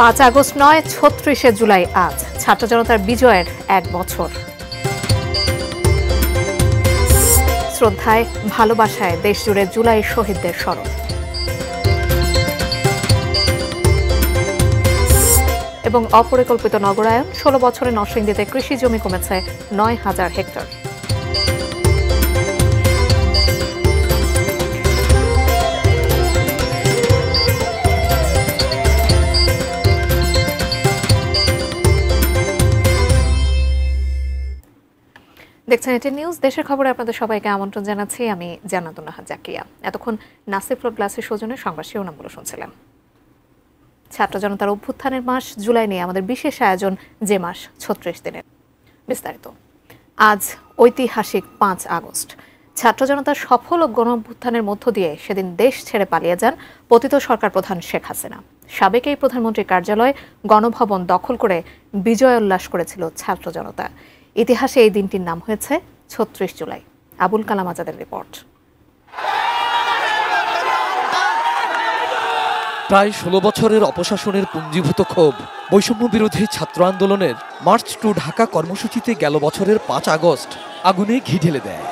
5 August নয় ৩৬শে জুলাই আজ ছাত্র জনতার বিজয়ের 1 বছর। শ্রদ্ধায় ভালোবাসায় দেশজুড়ে জুলাই শহীদদের স্মরণ। এবং অপরিকল্পিত নগরায়ন 16 বছরে নরসিংদীতে কৃষি জমি কমেছে ৯,০০০ হেক্টর। দেখছেন এটি নিউজ। দেশের খবরে আপনাদের সবাইকে আমন্ত্রণ জানাচ্ছি। আমি জান্নাতুন নাহার জাকিয়া। এতক্ষণ নাসিফ রোড গ্লাসের সৌজন্যে সংবাদ শিরোনামগুলো শুনছিলাম। ছাত্র জনতার অভ্যুত্থানের মাস জুলাই নিয়ে আমাদের বিশেষ আয়োজন যে মাস ৩৬ দিনের। বিস্তারিত আজ ঐতিহাসিক 5 আগস্ট। ছাত্র জনতার সফল গণ অভ্যুত্থানের মধ্য দিয়ে সেদিন দেশ ছেড়ে পালিয়ে যান পতিত সরকার প্রধান শেখ হাসিনা। সাবেক এই প্রধানমন্ত্রীর কার্যালয় গণভবন দখল করে বিজয় উল্লাস করেছিল ছাত্র জনতা। ইতিহাসে এই দিনটির নাম হয়েছে ৩৬ জুলাই। আবুল কালাম আজাদের রিপোর্ট। প্রায় 16 বছরের অপশাসনের পুঞ্জীভূত ক্ষোভ, বৈষম্য বিরোধী ছাত্র আন্দোলনের মার্চ টু ঢাকা কর্মসূচিতে গেল বছরের 5 আগস্ট আগুনে ঘি ঢেলে দেয়।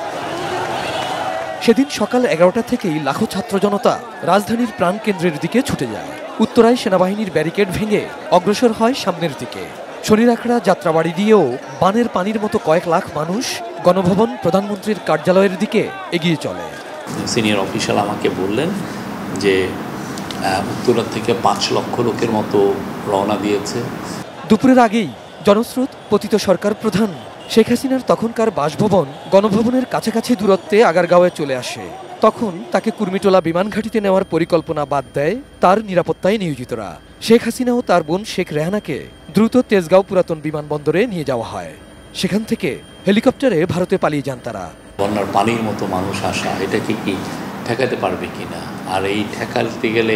সেদিন সকাল 11টা থেকেই লাখো ছাত্র জনতা রাজধানীর প্রাণকেন্দ্রের দিকে ছুটে যায়। উত্তরায় সেনাবাহিনীর ব্যারিকেড ভেঙে অগ্রসর হয় সামনের দিকে। শনিরাখড়া যাত্রাবাড়ি দিয়েও বানের পানির মতো কয়েক লাখ মানুষ গণভবন প্রধানমন্ত্রীর কার্যালয়ের দিকে এগিয়ে চলে। সিনিয়র অফিসার আমাকে বললেন যে উত্তরা থেকে 5 লক্ষ লোকের মতো রওনা দিয়েছে। দুপুরের আগেই জনস্রোত পতিত সরকার প্রধান শেখ হাসিনার তখনকার বাসভবন গণভবনের কাছাকাছি দূরত্বে আগারগাঁওয়ে চলে আসে। তখন তাকে কুর্মিটোলা বিমান ঘাঁটিতে নেওয়ার পরিকল্পনা বাদ দেয় তার নিরাপত্তায় নিয়োজিতরা। শেখ হাসিনা ও তার বোন শেখ রেহানাকে দ্রুত তেজগাঁও পুরাতন বিমানবন্দরে নিয়ে যাওয়া হয়। সেখান থেকে হেলিকপ্টারে ভারতে পালিয়ে যান তারা। বন্যার পানির মতো মানুষ আসা, এটাকে কি ঠেকাতে পারবে কিনা? আর এই ঠেকাতে গেলে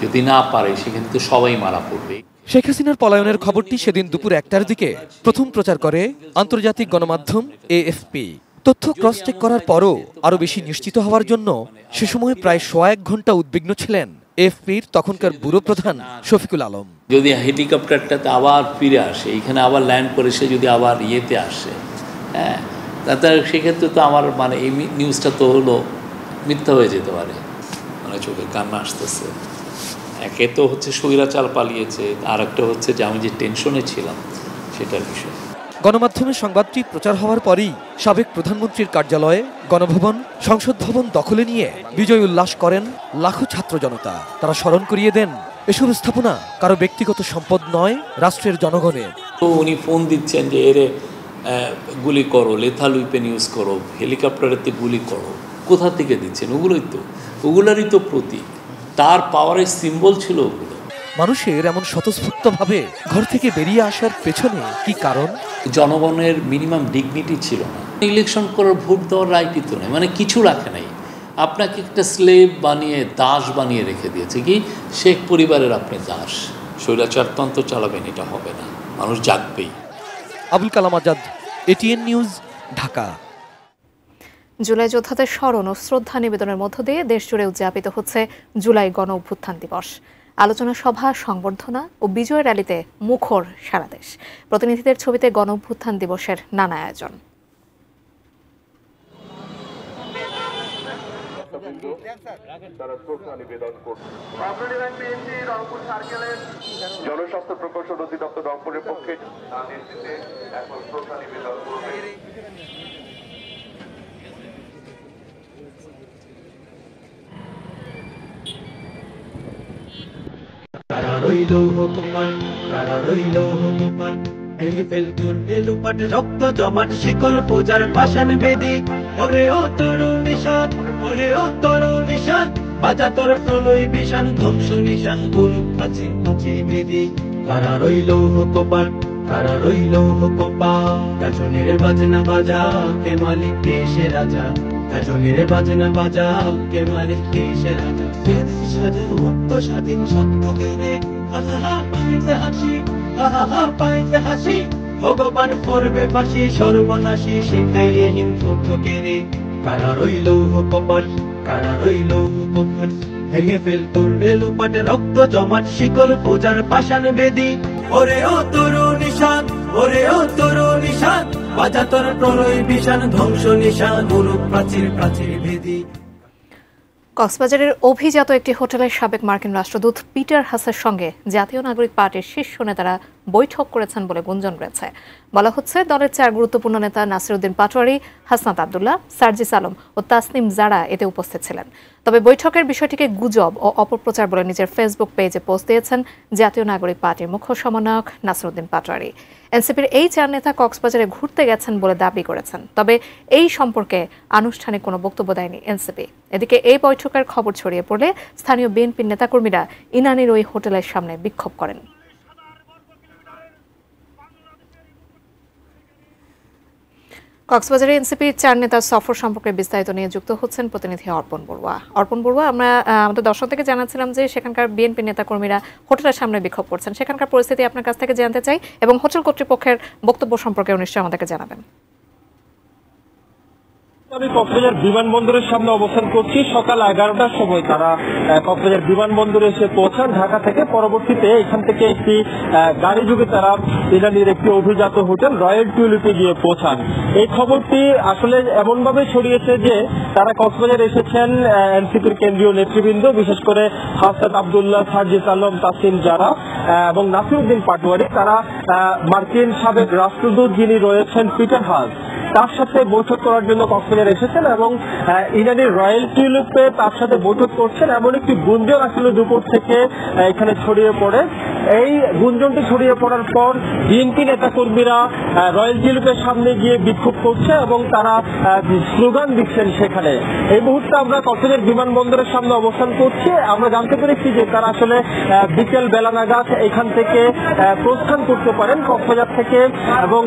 যদি না পারে সেখানে তো সবাই মারা পড়বে। শেখ হাসিনার পলায়নের খবরটি সেদিন দুপুর 1টার দিকে প্রথম প্রচার করে আন্তর্জাতিক গণমাধ্যম এএফপি। তথ্য ক্রস চেক করার পরও আরও বেশি নিশ্চিত হওয়ার জন্য সে সময় প্রায় 1 ঘন্টা উদ্বিগ্ন ছিলেন এএফপির তখনকার ব্যুরো প্রধান শফিকুল আলম। যদি হেলিকপ্টারটাতে আবার ফিরে আসে, এখানে আবার ল্যান্ড করে সে যদি আবার ইয়েতে আসে, হ্যাঁ, তাতে সেক্ষেত্রে তো আমার এই নিউজটা তো হলো মিথ্যা হয়ে যেতে পারে। চোখে কান্না আসতেছে। একে তো হচ্ছে স্বৈরাচার পালিয়েছে, আর একটা হচ্ছে যে আমি যে টেনশনে ছিলাম সেটার বিষয়। গণমাধ্যমে সংবাদটি প্রচার হওয়ার পরই সাবেক প্রধানমন্ত্রীর কার্যালয়ে গণভবন সংসদ ভবন দখলে নিয়ে বিজয় উল্লাস করেন লাখো ছাত্র জনতা। তারা স্মরণ করিয়ে দেন এসব স্থাপনা কারো ব্যক্তিগত সম্পদ নয়, রাষ্ট্রের জনগণের। তো উনি ফোন দিচ্ছেন যে এরে গুলি করো, লেথাল উইপেন ইউজ করো, হেলিকপ্টারেতে গুলি করো। কোথা থেকে দিচ্ছেন? ওগুলোরই তো প্রতীক, তার পাওয়ারের সিম্বল ছিল ওগুলো। মানুষের এমন স্বতঃস্ফূর্তভাবে ঘর থেকে বেরিয়ে আসার পেছনে কি কারণ? জনগণের মিনিমাম ডিগনিটি ছিল না। ইলেকশন করার, ভোট দেওয়ার রাইটই তো নেই, কিছু রাখে নাই। আপনাকে একটা স্লেভ বানিয়ে, দাস বানিয়ে রেখে দিয়েছে। কি শেখ পরিবারের আপনি দাস, স্বৈরাচারতন্ত্র চালাবেন, এটা হবে না। মানুষ জাগবেই। Abul Kalam Azad, ATN news, Dhaka. জুলাই যোদ্ধাদের স্মরণ ও শ্রদ্ধা নিবেদনের মধ্য দিয়ে দেশজুড়ে উদযাপিত হচ্ছে জুলাই গণ অভ্যুত্থান দিবস। আলোচনা সভা, সংবর্ধনা ও বিজয় র্যালিতে মুখর সারা দেশ। প্রতিনিধিদের ছবিতে গণ অভ্যুত্থান দিবসের নানা আয়োজন। জনস্বাস্থ্য প্রকৌশল অধিদপ্তর রংপুরের পক্ষে রক্ত জমাট শিকল পূজার পাষাণ বেদি। ওরে ও তরুণ নিশান, ওরে ও তরুণ নিশান, বাজা তোর প্রলয় বিশান, ধ্বংস নিশান গুরুপ আছে বেদি। কারা রইল কপাল, কারা রইল কপাল, গাজনের বাজনা বাজা, কে মালিক দেশে রাজা। গাজনের বাজনা বাজা, কে মালিক দেশে রাজা। স্বাধীন মুক্ত স্বাধীন সত্য কেনে, আহা পাইতে হাসি, আহা পাইতে হাসি। ভগবান করবে ফাঁসি, সর্বনাশী শিখাইয়ে হিংসুকে রে। কারা রইল কপাল, কারা রইল কপাল, ভেঙে ফেল তোর রেলুপাটে রক্ত জমাট শিকল পূজার পাষাণ বেদী ওরে ও তরুণ নিশান ওরে ও তরুণ নিশান বাজা তোর প্রলয় বিশান ধ্বংস নিশান গুরু প্রাচীর প্রাচীর ভেদী। কক্সবাজারের অভিজাত একটি হোটেলের সাবেক মার্কিন রাষ্ট্রদূত পিটার হাসের সঙ্গে জাতীয় নাগরিক পার্টির শীর্ষ নেতারা বৈঠক করেছেন বলে গুঞ্জন রয়েছে। বলা হচ্ছে দলের 4 গুরুত্বপূর্ণ নেতা নাসিরউদ্দিন পাটোয়ারি, হাসনাত আব্দুল্লাহ, সার্জিস আলম ও তাসনিম জারা এতে উপস্থিত ছিলেন। তবে বৈঠকের বিষয়টিকে গুজব ও অপপ্রচার বলে নিজের ফেসবুক পেজে পোস্ট দিয়েছেন জাতীয় নাগরিক পার্টির মুখ্য সমন্বয়ক নাসিরউদ্দিন পাটোয়ারি। এনসিপির এই 4 নেতা কক্সবাজারে ঘুরতে গেছেন বলে দাবি করেছেন, তবে এই সম্পর্কে আনুষ্ঠানিক কোনো বক্তব্য দেয়নি এনসিপি। এদিকে এই বৈঠকের খবর ছড়িয়ে পড়লে স্থানীয় বিএনপির নেতাকর্মীরা ইনানির ওই হোটেলের সামনে বিক্ষোভ করেন। কক্সবাজারে এনসিপির 4 নেতার সফর সম্পর্কে বিস্তারিত নিয়ে যুক্ত হচ্ছেন প্রতিনিধি অর্পণ বড়ুয়া। অর্পণ বড়ুয়া, আমরা আমাদের দর্শক থেকে জানাচ্ছিলাম যে সেখানকার বিএনপি নেতাকর্মীরা হোটেলের সামনে বিক্ষোভ করছেন, সেখানকার পরিস্থিতি আপনার কাছ থেকে জানতে চাই এবং হোটেল কর্তৃপক্ষের বক্তব্য সম্পর্কে নিশ্চয়ই আমাদেরকে জানাবেন। আমি কক্সবাজার বিমানবন্দরের সামনে অবস্থান করছি। সকাল 11টার সময় তারা কক্সবাজার বিমানবন্দরে এসে পৌঁছান ঢাকা থেকে। পরবর্তীতে এখান থেকে একটি গাড়ি যোগে তারা ইরানির একটি অভিজাত হোটেল রয়্যাল টিউলিপে গিয়ে পৌঁছান। এই খবরটি আসলে এমনভাবে ছড়িয়েছে যে তারা কক্সবাজার এসেছেন এনসিপির কেন্দ্রীয় নেতৃবৃন্দ, বিশেষ করে হাসনাত আব্দুল্লাহ, সার্জিস আলম, তাসনিম জারা এবং নাসিরউদ্দিন পাটোয়ারি। তারা মার্কিন সাবেক রাষ্ট্রদূত যিনি রয়েছেন পিটার হাস, তার সাথে বৈঠক করার জন্য কক্সবাজার এসেছেন এবং ইরানের রয়্যাল টিউলিপে তার সাথে বৈঠক করছেন এমন একটি গুঞ্জন আসলে দুপুর থেকে এখানে ছড়িয়ে পড়ে। এই গুঞ্জনটি ছড়িয়ে পড়ার পর বিএনপি নেতাকর্মীরা রয়্যাল টিউলিপের সামনে গিয়ে বিক্ষোভ করছে এবং তারা স্লোগান দিচ্ছেন সেখানে। এই মুহূর্তে আমরা কক্সবাজার বিমানবন্দরের সামনে অবস্থান করছি। আমরা জানতে পেরেছি যে তারা আসলে বিকেল বেলা নাগাদ এখান থেকে প্রস্থান করতে পারেন কক্সবাজার থেকে এবং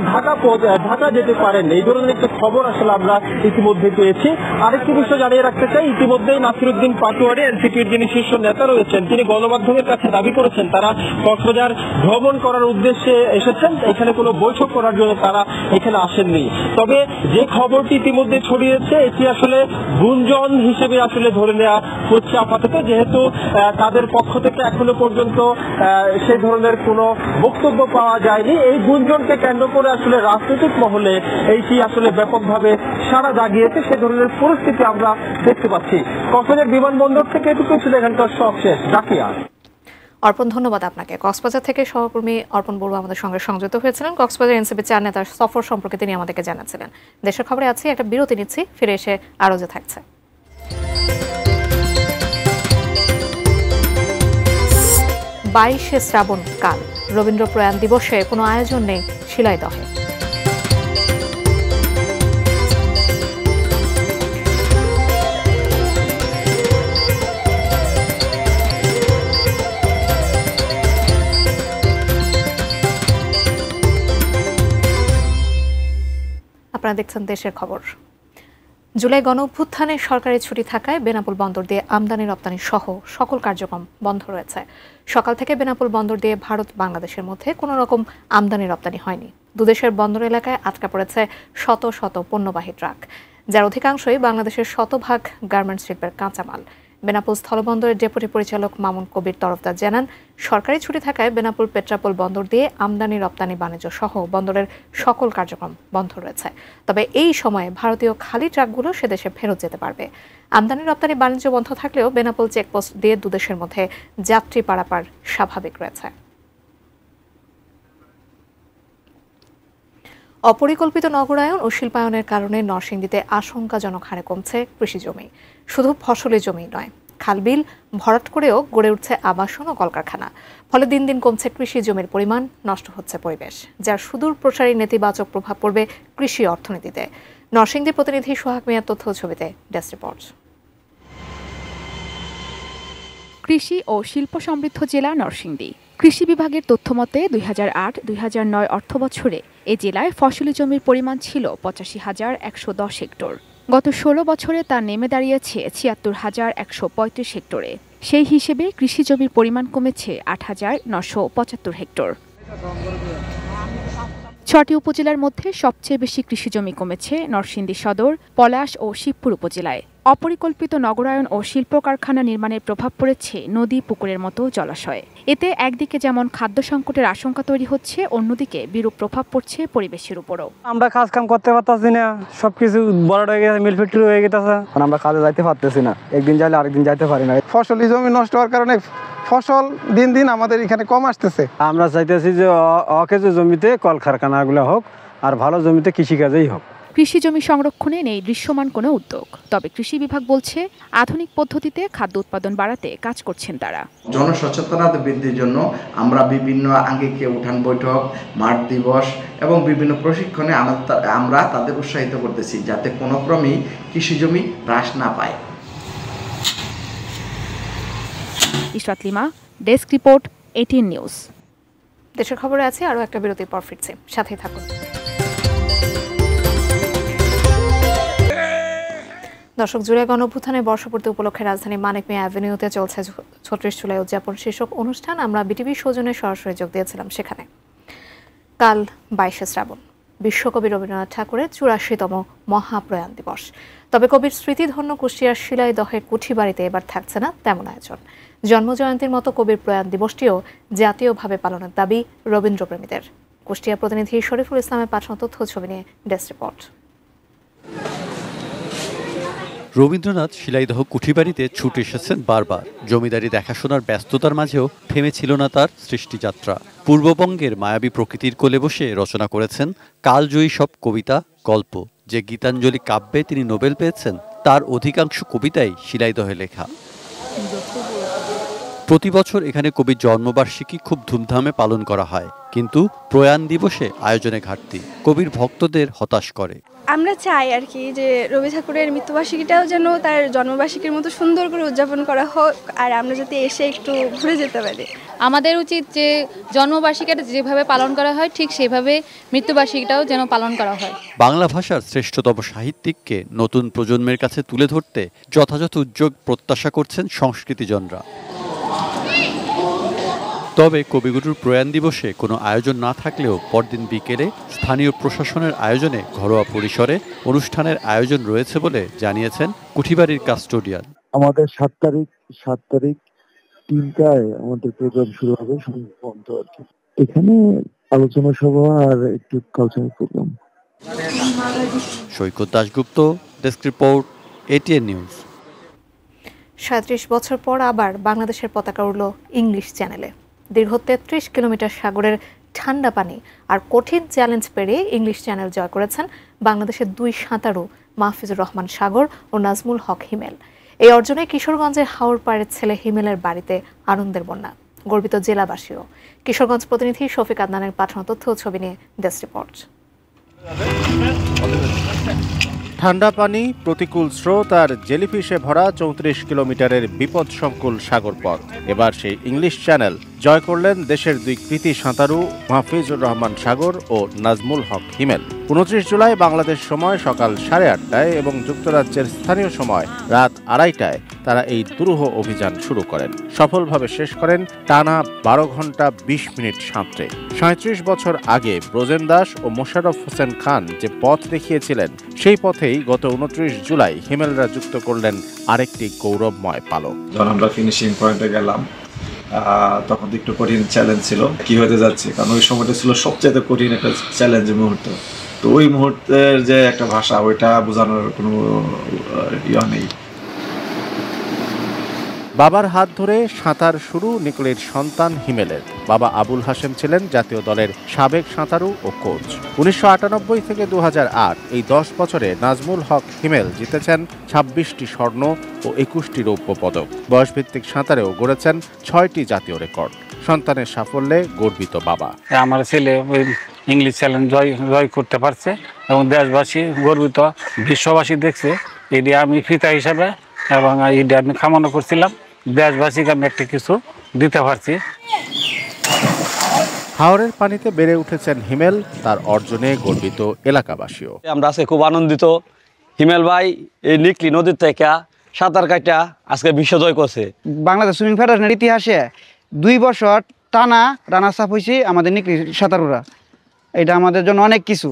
ঢাকা যেতে পারেন। এই ধরনের একটা খবর আসলে আমরা ইতিমধ্যে পেয়েছি। আরেকটি বিষয় জানিয়ে রাখতে চাই, ইতিমধ্যেই নাসিরউদ্দিন পাটোয়ারি এনসিপির যিনি শীর্ষ নেতা রয়েছেন তিনি গণমাধ্যমের কাছে দাবি করেছেন তারা কক্সবাজার ভ্রমণ করার উদ্দেশ্যে এসেছেন, এখানে কোনো বৈঠক করার জন্য তারা এখানে আসেননি। তবে যে খবরটি ইতিমধ্যে ছড়িয়েছে এটি আসলে গুঞ্জন হিসেবে আসলে ধরে নেওয়া হচ্ছে আপাতত, যেহেতু তাদের পক্ষ থেকে এখনো পর্যন্ত সেই ধরনের কোনো বক্তব্য পাওয়া যায়নি। এই গুঞ্জনকে কেন্দ্র করে আসলে রাজনৈতিক মহলে এইটি আসলে ব্যাপকভাবে সাড়া জাগিয়েছে, সে ধরনের পরিস্থিতি আমরা দেখতে পাচ্ছি। কক্সবাজার বিমানবন্দর থেকে এটুকু ছিল এখানকার সবশেষ। জাকিয়া। অর্পণ, ধন্যবাদ আপনাকে। কক্সবাজার থেকে সহকর্মী অর্পণ বড়ুয়া আমাদের সঙ্গে সংযুক্ত হয়েছিলেন। কক্সবাজার এনসিপি 4 নেতার সফর সম্পর্কে তিনি আমাদেরকে জানাচ্ছিলেন। দেশের খবরে আছি, একটা বিরতি নিচ্ছি, ফিরে এসে আরও যে থাকছে। 22শে শ্রাবণ কাল রবীন্দ্র প্রয়াণ দিবসে কোনো আয়োজন নেই শিলাইদহে। আপনারা দেখছেন দেশের খবর। জুলাই গণ অভ্যুত্থানে সরকারি ছুটি থাকায় বেনাপোল বন্দর দিয়ে আমদানি রপ্তানি সহ সকল কার্যক্রম বন্ধ রয়েছে। সকাল থেকে বেনাপোল বন্দর দিয়ে ভারত বাংলাদেশের মধ্যে কোনো রকম আমদানি রপ্তানি হয়নি। দুদেশের বন্দর এলাকায় আটকা পড়েছে শত শত পণ্যবাহী ট্রাক, যার অধিকাংশই বাংলাদেশের শতভাগ গার্মেন্টস শিল্পের কাঁচামাল। বেনাপোল স্থলবন্দরের ডেপুটি পরিচালক মামুন কবির তরফদার জানান, সরকারি ছুটি থাকায় বেনাপোল পেট্রাপোল বন্দর দিয়ে আমদানি রপ্তানি বাণিজ্য সহ বন্দরের সকল কার্যক্রম বন্ধ রয়েছে। তবে এই সময়ে ভারতীয় খালি ট্রাকগুলো সেদেশে ফেরত যেতে পারবে। আমদানি রপ্তানি বাণিজ্য বন্ধ থাকলেও বেনাপোল চেকপোস্ট দিয়ে দুদেশের মধ্যে যাত্রী পারাপার স্বাভাবিক রয়েছে। অপরিকল্পিত নগরায়ন ও শিল্পায়নের কারণে নরসিংদীতে আশঙ্কাজনক হারে কমছে কৃষি জমি। শুধু ফসলি জমি নয়, খালবিল ভরাট করেও গড়ে উঠছে আবাসন ও কলকারখানা। ফলে দিন দিন কমছে কৃষি জমির পরিমাণ, নষ্ট হচ্ছে পরিবেশ, যার সুদূর প্রসারী নেতিবাচক প্রভাব পড়বে কৃষি অর্থনীতিতে। নরসিংদী প্রতিনিধি সোহাগ মিয়ার তথ্য ছবিতে ডেস্ক রিপোর্ট। কৃষি ও শিল্প সমৃদ্ধ জেলা নরসিংদী। কৃষি বিভাগের তথ্যমতে 2008-2009 অর্থবছরে এ জেলায় ফসলি জমির পরিমাণ ছিল 85,110 হেক্টর। গত 16 বছরে তা নেমে দাঁড়িয়েছে 76,135 হেক্টরে। সেই হিসেবে কৃষি জমির পরিমাণ কমেছে 8,975 হেক্টর। 6টি উপজেলার মধ্যে সবচেয়ে বেশি কৃষি জমি কমেছে নরসিংদী সদর, পলাশ ও শিবপুর উপজেলায়। অপরিকল্পিত নগরায়ন ও শিল্প কারখানা নির্মাণের প্রভাব পড়েছে নদী পুকুরের মতো জলাশয়ে। এতে একদিকে যেমন খাদ্য সংকটের আশঙ্কা তৈরি হচ্ছে, অন্যদিকে বিরূপ প্রভাব পড়ছে পরিবেশের উপরও। আমরা কাজ কাম করতে পারতাছি না, সবকিছু বড় হয়ে গেছে, মিল ফ্যাক্টরি হয়ে গেছে, আমরা কাজে যাইতে পারতেছি না, একদিন যাইলে আরেকদিন যাইতে পারি না। ফসলি জমি নষ্ট হওয়ার কারণে ফসল দিন দিন আমাদের এখানে কম আসতেছে। আমরা চাইতেছি যে অকেজো জমিতে কলকারখানাগুলো হোক আর ভালো জমিতে কৃষিকাজেই হোক। কৃষি জমি সংরক্ষণে নেই দৃশ্যমান কোনো উদ্যোগ। তবে কৃষি বিভাগ বলছে আধুনিক পদ্ধতিতে খাদ্য উৎপাদন বাড়াতে কাজ করছেন তারা। জনসচেতনতা বৃদ্ধির জন্য আমরা বিভিন্ন আঙ্গিকে উঠান বৈঠক, মাঠ দিবস এবং বিভিন্ন প্রশিক্ষণে আমরা তাদের উৎসাহিত করতেছি, যাতে কোনো ক্রমেই কৃষি জমি হ্রাস না পায়। Ishrat lima, desk report, ATN news. দেশের খবরে আছে আরও একটা বিরতির পর ফিরছি, সাথেই থাকুন। দর্শক, জুলাই গণঅভ্যুত্থানের বর্ষপূর্তি উপলক্ষে রাজধানী মানিক মিয়া অ্যাভিনিউতে চলছে ৩৬ জুলাই উদযাপন শীর্ষক অনুষ্ঠান। আমরা বিটিভির সৌজন্যে সরাসরি যোগ দিয়েছিলাম সেখানে। কাল ২২শে শ্রাবণ, বিশ্বকবি রবীন্দ্রনাথ ঠাকুরের ৮৪তম মহাপ্রয়াণ দিবস। তবে কবির স্মৃতিধন্য কুষ্টিয়ার শিলাইদহের কুঠিবাড়িতে এবার থাকছে না তেমন আয়োজন। জন্মজয়ন্তীর মতো কবির প্রয়াণ দিবসটিও জাতীয়ভাবে পালনের দাবি রবীন্দ্রপ্রেমীদের। কুষ্টিয়া প্রতিনিধি শরীফুল ইসলামের পাঠানো তথ্য ছবি নিয়ে ডেস্ক রিপোর্ট। রবীন্দ্রনাথ শিলাইদহ কুঠিবাড়িতে ছুটে এসেছেন বারবার। জমিদারি দেখাশোনার ব্যস্ততার মাঝেও থেমেছিল না তার সৃষ্টিযাত্রা। পূর্ববঙ্গের মায়াবী প্রকৃতির কোলে বসে রচনা করেছেন কালজয়ী সব কবিতা, গল্প। যে গীতাঞ্জলি কাব্যে তিনি নোবেল পেয়েছেন, তার অধিকাংশ কবিতাই শিলাইদহে লেখা। প্রতি বছর এখানে কবির জন্মবার্ষিকী খুব ধুমধামে পালন করা হয়, কিন্তু প্রয়াণ দিবসে আয়োজনে ঘাটতি কবির ভক্তদের হতাশ করে। আমরা চাই আর কি যে রবি ঠাকুরের মৃত্যুবার্ষিকীটাও যেন তার জন্মবার্ষিকীর মতো সুন্দর করে উদযাপন করা হোক, আর আমরা যাতে এসে একটু ঘুরে যেতে পারি। আমাদের উচিত যে জন্মবার্ষিকীটা যেভাবে পালন করা হয় ঠিক সেভাবে মৃত্যুবার্ষিকীটাও যেন পালন করা হয়। বাংলা ভাষার শ্রেষ্ঠতম সাহিত্যিককে নতুন প্রজন্মের কাছে তুলে ধরতে যথাযথ উদ্যোগ প্রত্যাশা করছেন সংস্কৃতিজনরা। তবে কবিগুরুর প্রয়াণ দিবসে কোনো আয়োজন না থাকলেও পরদিন বিকেলে স্থানীয় প্রশাসনের আয়োজনে ঘরোয়া পরিসরে অনুষ্ঠানের আয়োজন রয়েছে বলে জানিয়েছেন কুঠিবাড়ির কাস্টোডিয়ান। আমাদের ৭ তারিখ ৩টায় আমাদের প্রোগ্রাম শুরু হবে, সম্ভবত আর কি। এখানে আলোচনা সভা আর একটু cultural program. Saikat Dasgupta, desk report, ATN news. ৩৭ বছর পর আবার বাংলাদেশের পতাকা উড়ল ইংলিশ চ্যানেলে। দীর্ঘ ৩৩ কিলোমিটার সাগরের ঠান্ডা পানি আর কঠিন চ্যালেঞ্জ পেরিয়ে ইংলিশ চ্যানেল জয় করেছেন বাংলাদেশের ২ সাঁতারু মাহফিজুর রহমান সাগর ও নাজমুল হক হিমেল। এই অর্জনে কিশোরগঞ্জের হাওর পাড়ের ছেলে হিমেলের বাড়িতে আনন্দের বন্যা, গর্বিত জেলাবাসীও। কিশোরগঞ্জ প্রতিনিধি শফিক আদনানের পাঠানো তথ্য ও ছবি নিয়ে ডেস্ক রিপোর্ট। ঠান্ডা পানি, প্রতিকূল স্রোত আর জেলিফিশে ভরা ৩৪ কিলোমিটারের বিপদসংকুল সাগরপথ। এবার সেই ইংলিশ চ্যানেল জয় করলেন দেশের ২ কৃতী সাঁতারু মাহফিজুর রহমান সাগর ও নাজমুল হক হিমেল। ২৯ জুলাই বাংলাদেশ সময় সকাল 8:30টায় এবং যুক্তরাজ্যের স্থানীয় সময় রাত 2:30টায় তারা এই দুরূহ অভিযান শুরু করেন। সফলভাবে শেষ করেন টানা 12 ঘন্টা 20 মিনিট সাঁতরে। ৩৭ বছর আগে ব্রজেন দাস ও মোশাররফ হোসেন খান যে পথ দেখিয়েছিলেন, সেই পথেই গত 29 জুলাই হিমেলরা যুক্ত করলেন আরেকটি গৌরবময় পালক। যখন আমরা ফিনিশিং পয়েন্টে গেলাম তখন একটু কঠিন চ্যালেঞ্জ ছিল, কি হতে যাচ্ছে, কারণ ওই সময়টা ছিল সবচেয়ে কঠিন একটা চ্যালেঞ্জের মুহূর্ত। তো ওই মুহূর্তের যে একটা ভাষা, ওইটা বোঝানোর কোনো ইয়া নেই। বাবার হাত ধরে সাঁতার শুরু নিকলির সন্তান হিমেলের। বাবা আবুল হাশেম ছিলেন জাতীয় দলের সাবেক সাঁতারু ও কোচ। ১৯৯৮ থেকে ২০০৮ এই 10 বছরে নাজমুল হক হিমেল জিতেছেন ২৬টি স্বর্ণ ও ২১টি রৌপ্য পদক। বয়সভিত্তিক সাঁতারেও গড়েছেন 6টি জাতীয় রেকর্ড। সন্তানের সাফল্যে গর্বিত বাবা। আমার ছেলে ওই ইংলিশ চ্যালেঞ্জ জয় করতে পারছে এবং দেশবাসী গর্বিত, বিশ্ববাসী দেখছে। এটি আমি ফিতা হিসাবে এবং এটি আমি কামনা করছিলাম দেশবাসীকে আমি একটা কিছু দিতে পারছি। হাওরের পানিতে বেড়ে উঠেছেন হিমেল, তার অর্জনে গর্বিত এলাকাবাসীও। আমরা আজকে খুব আনন্দিত। হিমেল ভাই এই নিকলি নদীর থেকে সাঁতার কাটা আজকে বিশ্বজয় করছে। বাংলাদেশ সুইমিং ফেডারেশনের ইতিহাসে 2 বছর টানা রানার্স আপ হয়েছি আমাদের নিকলি সাঁতারুরা। এটা আমাদের জন্য অনেক কিছু।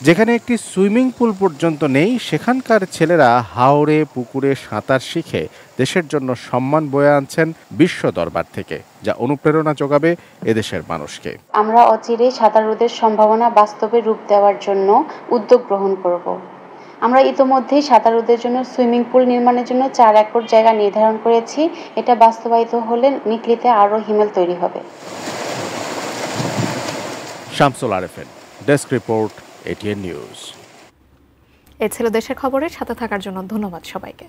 যেখানে একটি সুইমিং পুল পর্যন্ত নেই, সেখানকার ছেলেরা হাওরে পুকুরে সাঁতার শিখে দেশের জন্য সম্মান বয়ে আনছেন বিশ্ব দরবার থেকে, যা অনুপ্রেরণা যোগাবে এদেশের মানুষকে। আমরা অচিরেই সাঁতারুদের সম্ভাবনা বাস্তবে রূপ দেওয়ার জন্য উদ্যোগ গ্রহণ করব। আমরা ইতোমধ্যেই সাঁতারুদের জন্য সুইমিং পুল নির্মাণের জন্য 4 একর জায়গা নির্ধারণ করেছি। এটা বাস্তবায়িত হলে নিকলিতে আরও হিমেল তৈরি হবে। Shamsul Arefin, desk report, ATN news. এ ছিল দেশের খবরের সাথে থাকার জন্য ধন্যবাদ সবাইকে।